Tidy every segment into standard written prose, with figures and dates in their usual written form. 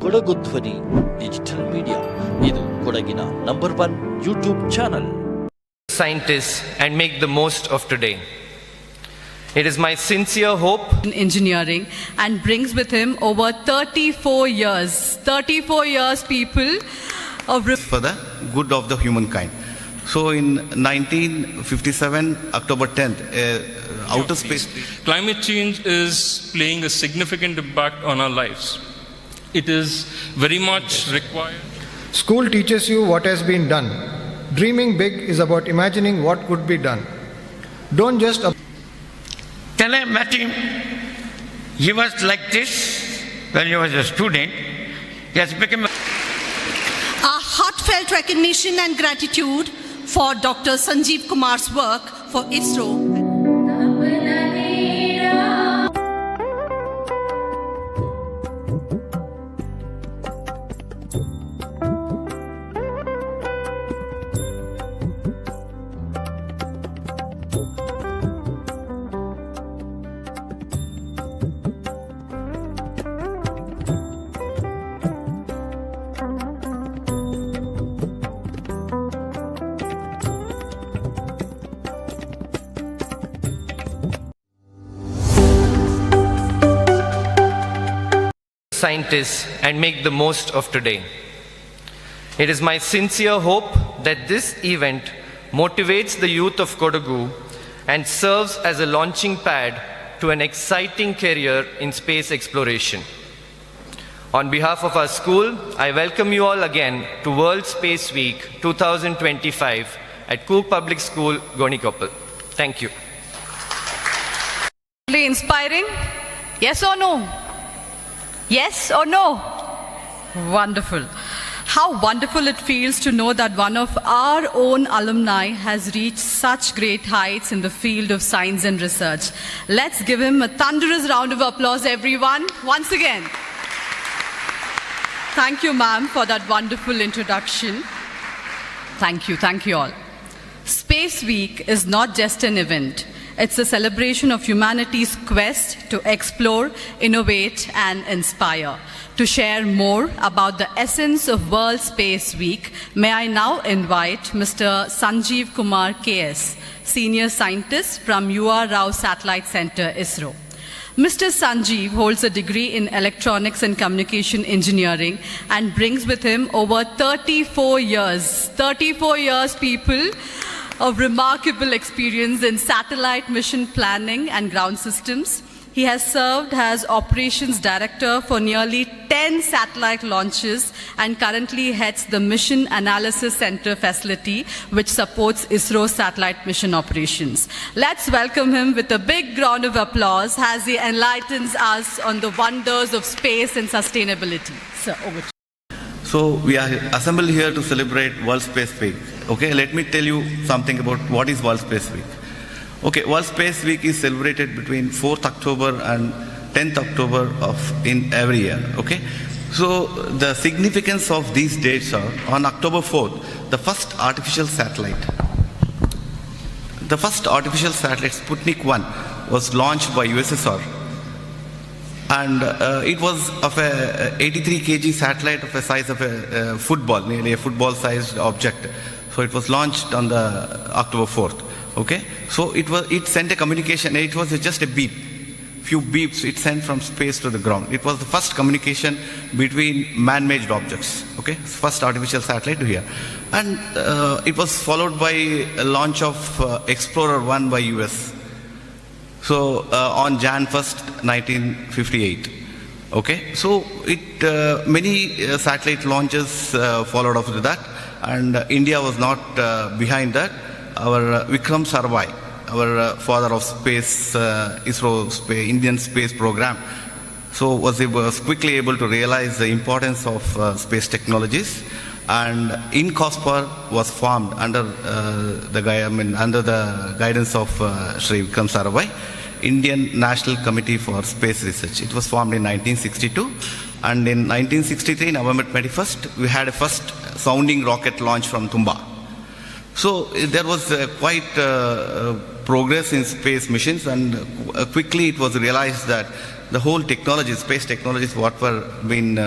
ಕೊಡಗು ಧ್ವನಿ digital media. ಇದು ಕೊಡಗಿನ number 1 YouTube channel. Scientists and make the most of today. It is my sincere hope in engineering and brings with him over 34 years people of for the good of the humankind. So in 1957 October 10th outer space climate change is playing a significant impact on our lives. It is very much required. School teaches you what has been done. Dreaming big is about imagining what could be done. Don't just Then I met him. He was like this when he was a student. He has become a heartfelt recognition and gratitude for Dr. Sanjeev Kumar's work for ISRO. scientists and make the most of today. It is my sincere hope that this event motivates the youth of Kodagu and serves as a launching pad to an exciting career in space exploration. On behalf of our school, I welcome you all again to World Space Week 2025 at Cook Public School, Gonikoppal. Thank you. Inspiring? Yes or no? Yes or no? Wonderful. How wonderful it feels to know that one of our own alumni has reached such great heights in the field of science and research. Let's give him a thunderous round of applause, everyone, once again. Thank you, ma'am, for that wonderful introduction. Thank you all. Space Week is not just an event. It's a celebration of humanity's quest to explore, innovate, and inspire. To share more about the essence of World Space Week, may I now invite Mr. Sanjeev Kumar KS, Senior Scientist from UR Rao Satellite Center, ISRO. Mr. Sanjeev holds a degree in Electronics and Communication Engineering and brings with him over 34 years people, of remarkable experience in satellite mission planning and ground systems. He has served as Operations Director for nearly 10 satellite launches and currently heads the Mission Analysis Center facility, which supports ISRO satellite mission operations. Let's welcome him with a big round of applause as he enlightens us on the wonders of space and sustainability. Sir, over to you. So we are assembled here to celebrate World Space Week. Okay, let me tell you something about what is World Space Week. Okay, World Space Week is celebrated between 4th October and 10th October in every year. Okay, so the significance of these dates are on October 4th, the first artificial satellite Sputnik 1 was launched by USSR. And it was of a 83 kg satellite of a size of a football, nearly a football-sized object. So it was launched on the October 4th. Okay, so it sent a communication. It was just a beep, few beeps it sent from space to the ground. It was the first communication between man-made objects. Okay, first artificial satellite to here, and it was followed by a launch of Explorer 1 by US. So on Jan 1st, 1958. Okay, so many satellite launches followed after that, and India was not behind that. Our Vikram Sarabhai, our father of space, ISRO Indian space program, so was quickly able to realize the importance of space technologies, and INCOSPAR was formed under the guidance of Shri Vikram Sarabhai, Indian National Committee for Space Research. It was formed in 1962, and in 1963, November 21st, we had a first sounding rocket launch from Tumba. So there was quite progress in space missions, and quickly it was realized that the whole technology, space technologies, what were being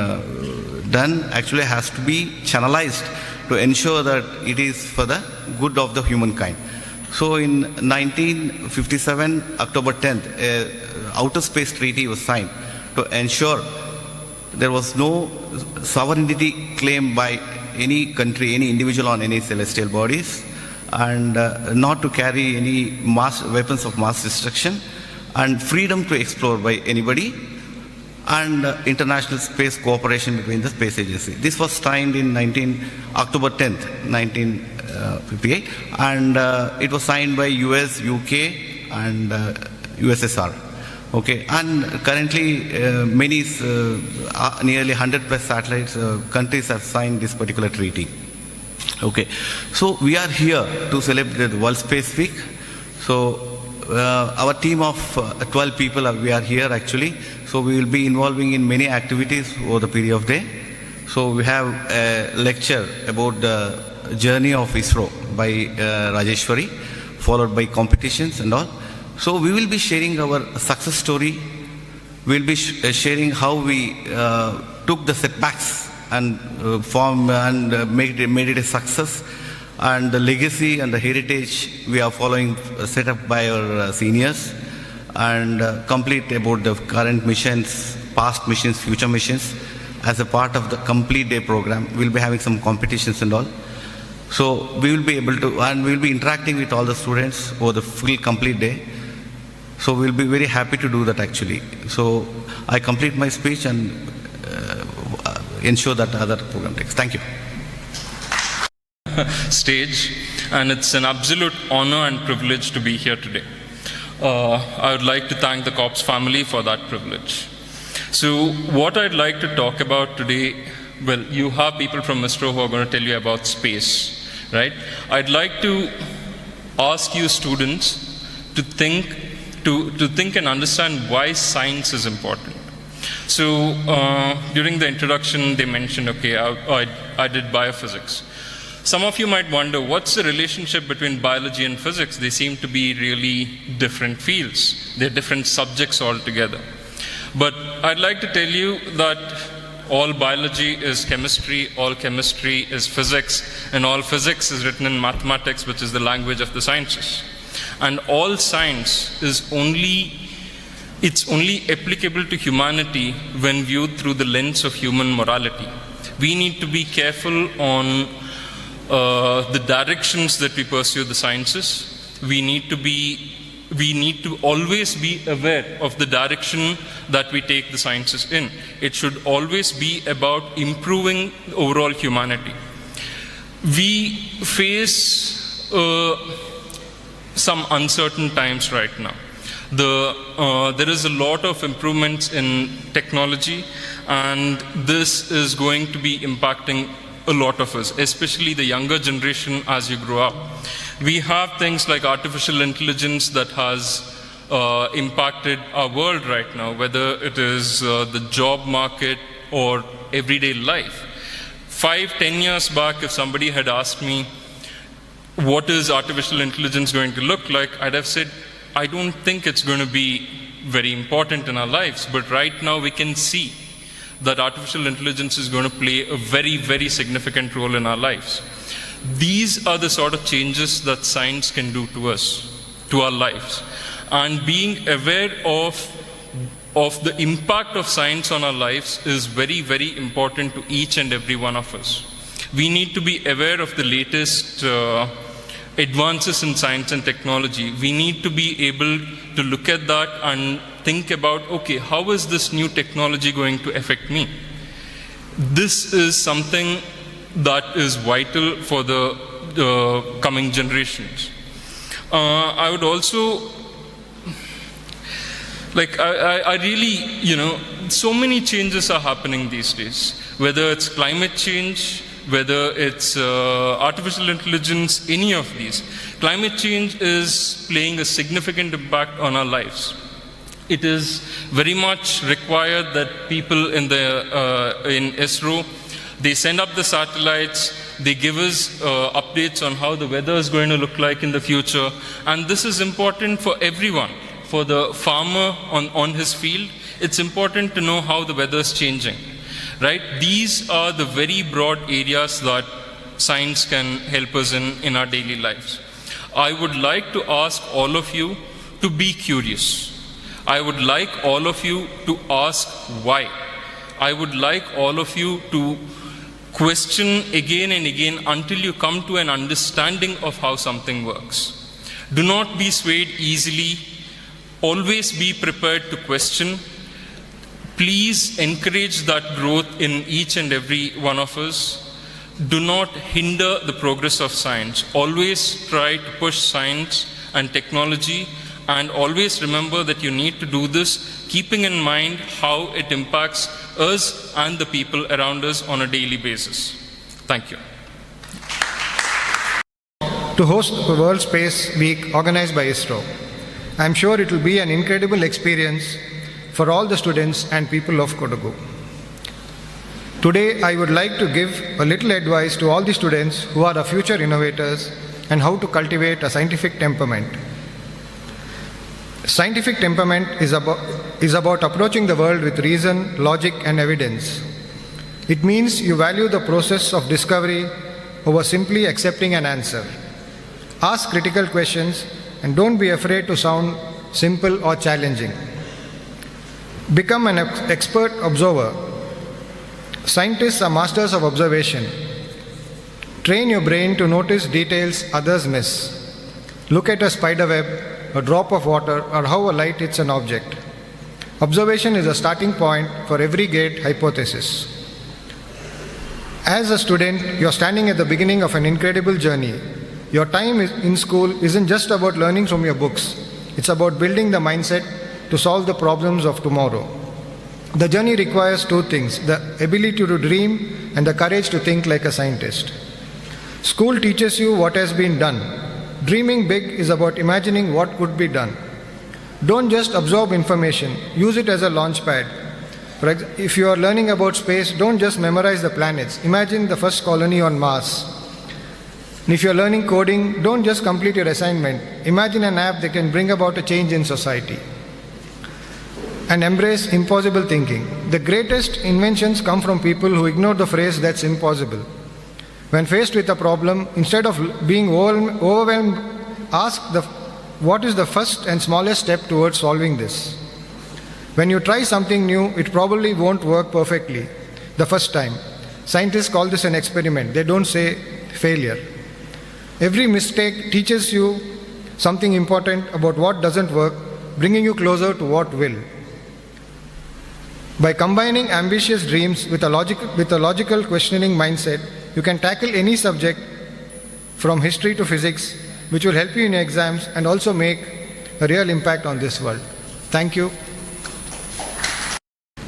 done actually has to be channelized to ensure that it is for the good of the humankind. So in 1957, October 10th, Outer Space Treaty was signed to ensure there was no sovereignty claimed by any country, any individual on any celestial bodies, and not to carry any weapons of mass destruction, and freedom to explore by anybody, and international space cooperation between the space agency. This was signed in October 10th, 1958, and it was signed by US, UK, and USSR. Okay, and currently nearly 100 plus satellites countries have signed this particular treaty. Okay, so we are here to celebrate the World Space Week. So our team of 12 people we are here actually. So we will be involving in many activities over the period of day. So we have a lecture about the journey of ISRO by Rajeshwari, followed by competitions and all. So we will be sharing our success story. We will be sharing how we took the setbacks and made it a success, and the legacy and the heritage we are following set up by our seniors, and complete about the current missions, past missions, future missions. As a part of the complete day program, we'll be having some competitions and all. So we will be able to, and we will be interacting with all the students over the full complete day. So we'll be very happy to do that actually. So I complete my speech and ensure that other program takes. Thank you. Stage, and it's an absolute honor and privilege to be here today. I would like to thank the Corps family for that privilege. So what I'd like to talk about today, well, you have people from ISRO who are going to tell you about space, right? I'd like to ask you students to think and understand why science is important. So during the introduction, they mentioned, okay, I did biophysics. Some of you might wonder, what's the relationship between biology and physics? They seem to be really different fields. They're different subjects altogether. But I'd like to tell you that all biology is chemistry, all chemistry is physics, and all physics is written in mathematics, which is the language of the sciences. And all science is only applicable to humanity when viewed through the lens of human morality. We need to be careful on the directions that we pursue the sciences. We need to always be aware of the direction that we take the sciences in. It should always be about improving overall humanity. We face some uncertain times right now. There is a lot of improvements in technology, and this is going to be impacting a lot of us, especially the younger generation as you grow up. We have things like artificial intelligence that has impacted our world right now, whether it is the job market or everyday life. 5-10 years back, if somebody had asked me, what is artificial intelligence going to look like, I'd have said, I don't think it's going to be very important in our lives, but right now we can see that artificial intelligence is going to play a very, very significant role in our lives. These are the sort of changes that science can do to us, to our lives. And being aware of the impact of science on our lives is very, very important to each and every one of us. We need to be aware of the latest advances in science and technology. We need to be able to look at that and think about, okay, how is this new technology going to affect me? This is something that is vital for the coming generations. I would also, I really, so many changes are happening these days, whether it's climate change, whether it's artificial intelligence, any of these. Climate change is playing a significant impact on our lives. It is very much required that people in ISRO, they send up the satellites, they give us updates on how the weather is going to look like in the future. And this is important for everyone. For the farmer on his field, it's important to know how the weather is changing. right? These are the very broad areas that science can help us in our daily lives. I would like to ask all of you to be curious. I would like all of you to ask why. I would like all of you to question again and again until you come to an understanding of how something works. Do not be swayed easily. Always be prepared to question. Please encourage that growth in each and every one of us. Do not hinder the progress of science. Always try to push science and technology, and always remember that you need to do this keeping in mind how it impacts us and the people around us on a daily basis. Thank you. To host the World Space Week organized by ISRO. I am sure it will be an incredible experience for all the students and people of Kodagu. Today, I would like to give a little advice to all the students who are the future innovators and how to cultivate a scientific temperament. Scientific temperament is about approaching the world with reason, logic, and evidence. It means you value the process of discovery over simply accepting an answer. Ask critical questions and don't be afraid to sound simple or challenging. Become an expert observer. Scientists are masters of observation. Train your brain to notice details others miss. Look at a spider web, a drop of water, or how a light hits an object. Observation is a starting point for every great hypothesis. As a student, you're standing at the beginning of an incredible journey. Your time in school isn't just about learning from your books. It's about building the mindset to solve the problems of tomorrow. The journey requires two things: the ability to dream and the courage to think like a scientist. School teaches you what has been done. Dreaming big is about imagining what could be done. Don't just absorb information, use it as a launch pad. If you are learning about space, don't just memorize the planets. Imagine the first colony on Mars. And if you are learning coding, don't just complete your assignment. Imagine an app that can bring about a change in society. And embrace impossible thinking. The greatest inventions come from people who ignore the phrase "that's impossible." When faced with a problem, instead of being overwhelmed, ask what is the first and smallest step towards solving this. When you try something new, it probably won't work perfectly the first time. Scientists call this an experiment. They don't say failure. Every mistake teaches you something important about what doesn't work, bringing you closer to what will. By combining ambitious dreams with a logical questioning mindset, you can tackle any subject from history to physics, which will help you in your exams and also make a real impact on this world. Thank you.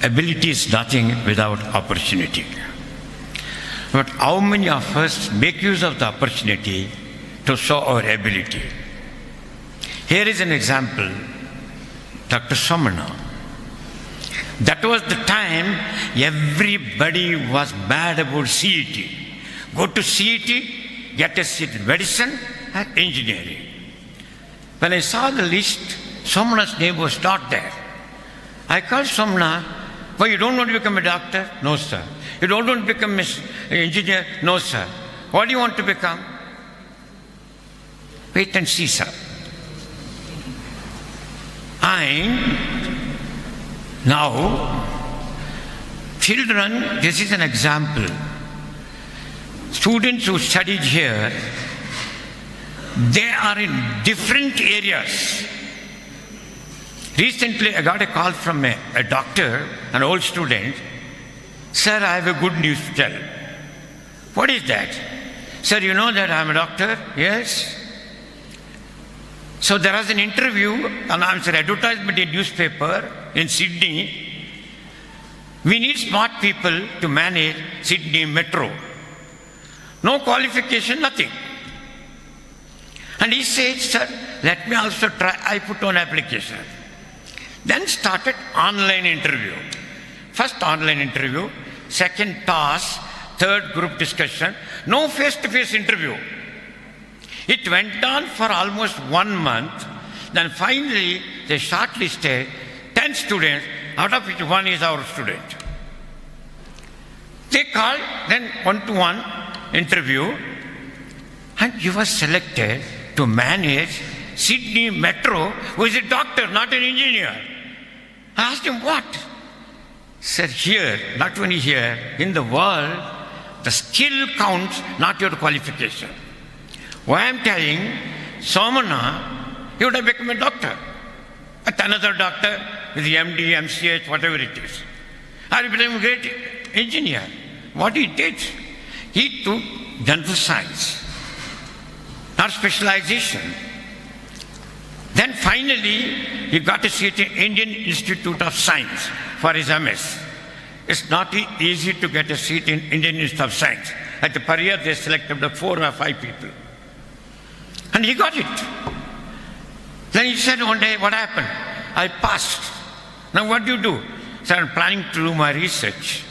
Ability is nothing without opportunity. But how many of us make use of the opportunity to show our ability? Here is an example, Dr. Somana. That was the time everybody was mad about CET. Go to CET, get a seat in medicine and engineering. When I saw the list, Somana's name was not there. I called Somana. Why, you don't want to become a doctor? No, sir. You don't want to become an engineer? No, sir. What do you want to become? Wait and see, sir. Now, children, this is an example. Students who studied here, they are in different areas. Recently, I got a call from a doctor, an old student. Sir, I have a good news to tell. What is that? Sir, you know that I am a doctor? Yes. So there was an interview, an advertisement in newspaper in Sydney. We need smart people to manage Sydney Metro. No qualification, nothing. And he said, sir, let me also try. I put on application. Then started online interview. First online interview, second task, third group discussion, no face-to-face interview. It went on for almost 1 month. Then finally, they shortlisted 10 students, out of which one is our student. They called, then one-to-one interview, and he was selected to manage Sydney Metro, who is a doctor, not an engineer. I asked him, what? He said, here, not only here, in the world, the skill counts, not your qualification. Why I'm telling, Somana, he would have become a doctor. But another doctor with the MD, MCH, whatever it is. Or he became a great engineer. What he did, he took general science, not specialization. Then finally, he got a seat in Indian Institute of Science for his MS. It's not easy to get a seat in Indian Institute of Science. At the per year, they selected the 4 or 5 people. And he got it. Then he said one day, what happened? I passed. Now what do you do? He said, I'm planning to do my research.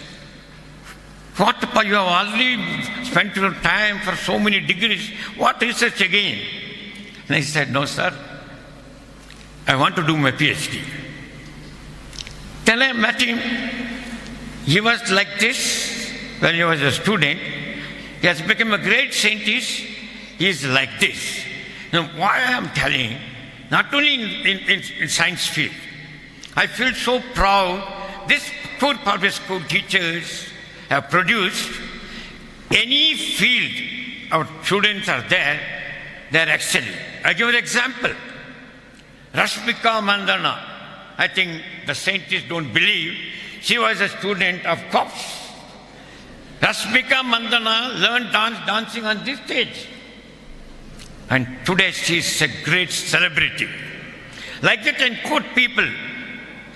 What, you have already spent your time for so many degrees. What research again? And he said, no, sir. I want to do my PhD. Then I met him. He was like this when he was a student. He has become a great scientist. He is like this. Now, why I am telling, not only in science field, I feel so proud. This poor public school teachers have produced any field our students are there, they are excelling. I give an example. Rashmika Mandana, I think the scientists don't believe, she was a student of COPS. Rashmika Mandana learned dancing on this stage. And today she is a great celebrity. Like that, and quote people.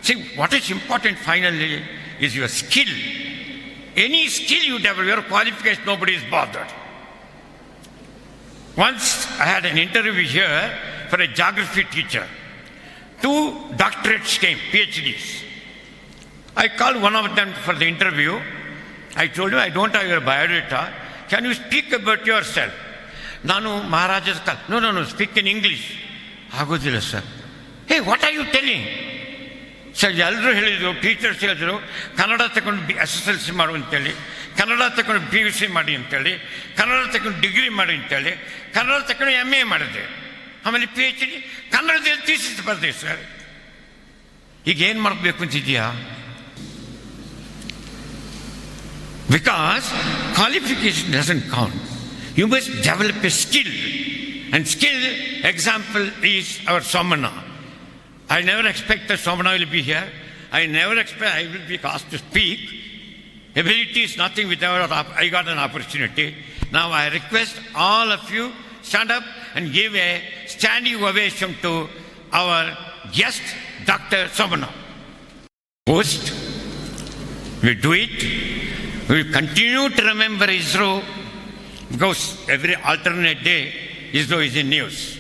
See, what is important finally is your skill. Any skill you develop, your qualification, nobody is bothered. Once I had an interview here for a geography teacher. 2 doctorates came, PhDs. I called one of them for the interview. I told him, I don't have your biodata. Can you speak about yourself? Nanu Maharaja's call. No, speak in English. Agodilla, sir. Hey, what are you telling? Sir, ಎಲ್ಲರೂ ಹೇಳಿದ್ರು, teachers ಹೇಳಿದ್ರು, ಕನ್ನಡ ತಗೊಂಡು SSLC ಮಾಡು ಅಂತೇಳಿ, ಕನ್ನಡ ತಗೊಂಡು PUC ಮಾಡಿ ಅಂತೇಳಿ, ಕನ್ನಡ ತಗೊಂಡು ಡಿಗ್ರಿ ಮಾಡಿ ಅಂತೇಳಿ, ಕನ್ನಡ ತಗೊಂಡು MA ಮಾಡಿದೆ. ಆಮೇಲೆ PhD, ಕನ್ನಡದಲ್ಲಿ ಥೀಸಿಸ್ ಬರೆದೆ ಸರ್. ಈಗ ಏನು ಮಾಡಬೇಕು ಅಂತಿದ್ಯಾ? Because qualification doesn't count. You must develop a skill. And skill example is our Somana. I never expected Somana will be here. I never expect I will be asked to speak. Ability is nothing without I got an opportunity. Now I request all of you stand up and give a standing ovation to our guest, Dr. Somana. Post, we do it. We will continue to remember ISRO because every alternate day ISRO is in news.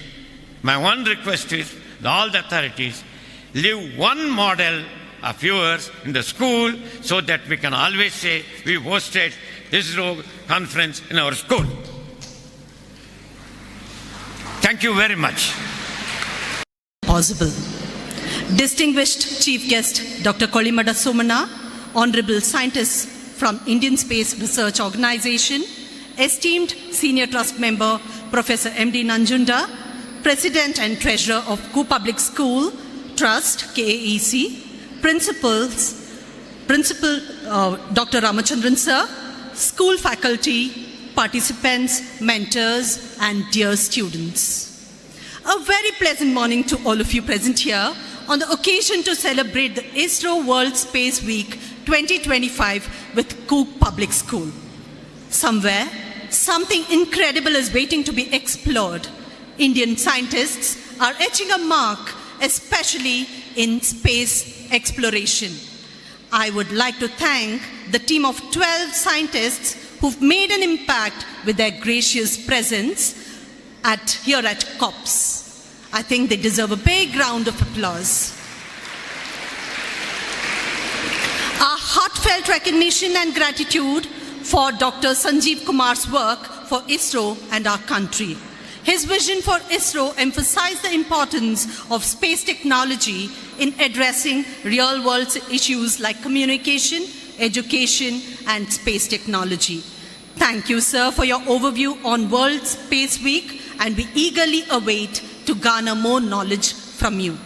My one request is all the authorities leave one model of yours in the school so that we can always say we hosted ISRO conference in our school. Thank you very much. Possible. Distinguished Chief Guest Dr. Kolimada Somana, Honorable Scientists from Indian Space Research Organization, esteemed Senior Trust Member Professor M.D. Nanjunda, President and Treasurer of Ku Public School Trust, KAEC, Principal Dr. Ramachandran Sir, school faculty, participants, mentors, and dear students. A very pleasant morning to all of you present here on the occasion to celebrate the ISRO World Space Week 2025 with Ku Public School. Somewhere, something incredible is waiting to be explored. Indian scientists are etching a mark, especially in space exploration. I would like to thank the team of 12 scientists who've made an impact with their gracious presence here at COPS. I think they deserve a big round of applause. Our heartfelt recognition and gratitude for Dr. Sanjeev Kumar's work for ISRO and our country. His vision for ISRO emphasized the importance of space technology in addressing real-world issues like communication, education, and space technology. Thank you, sir, for your overview on World Space Week, and we eagerly await to garner more knowledge from you.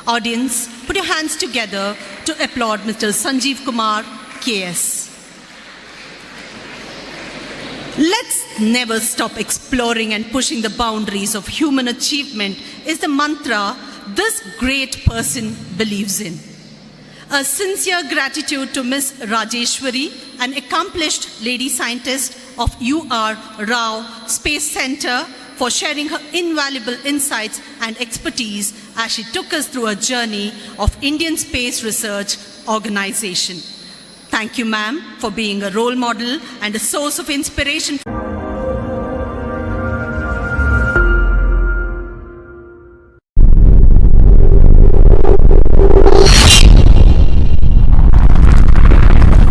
Audience, put your hands together to applaud Mr. Sanjeev Kumar, KS. Let's never stop exploring and pushing the boundaries of human achievement is the mantra this great person believes in. A sincere gratitude to Ms. Rajeshwari, an accomplished lady scientist of UR Rao Space Center, for sharing her invaluable insights and expertise as she took us through a journey of Indian Space Research Organization. Thank you, ma'am, for being a role model and a source of inspiration.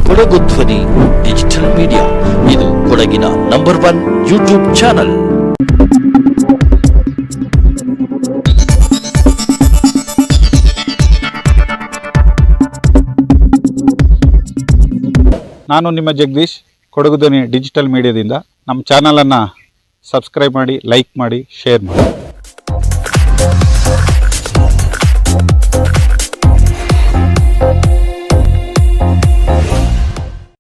Kodagu ಧ್ವನಿ digital media, ಇದು ಕೊಡಗಿನ number 1 YouTube channel. ನಾನು ನಿಮ್ಮ ಜಗದೀಶ್, ಕೊಡಗು ಧ್ವನಿ digital ಮೀಡಿಯಾದಿಂದ. ನಮ್ಮ ಚಾನಲನ್ನು subscribe ಮಾಡಿ, like ಮಾಡಿ, ಶೇರ್ ಮಾಡಿ.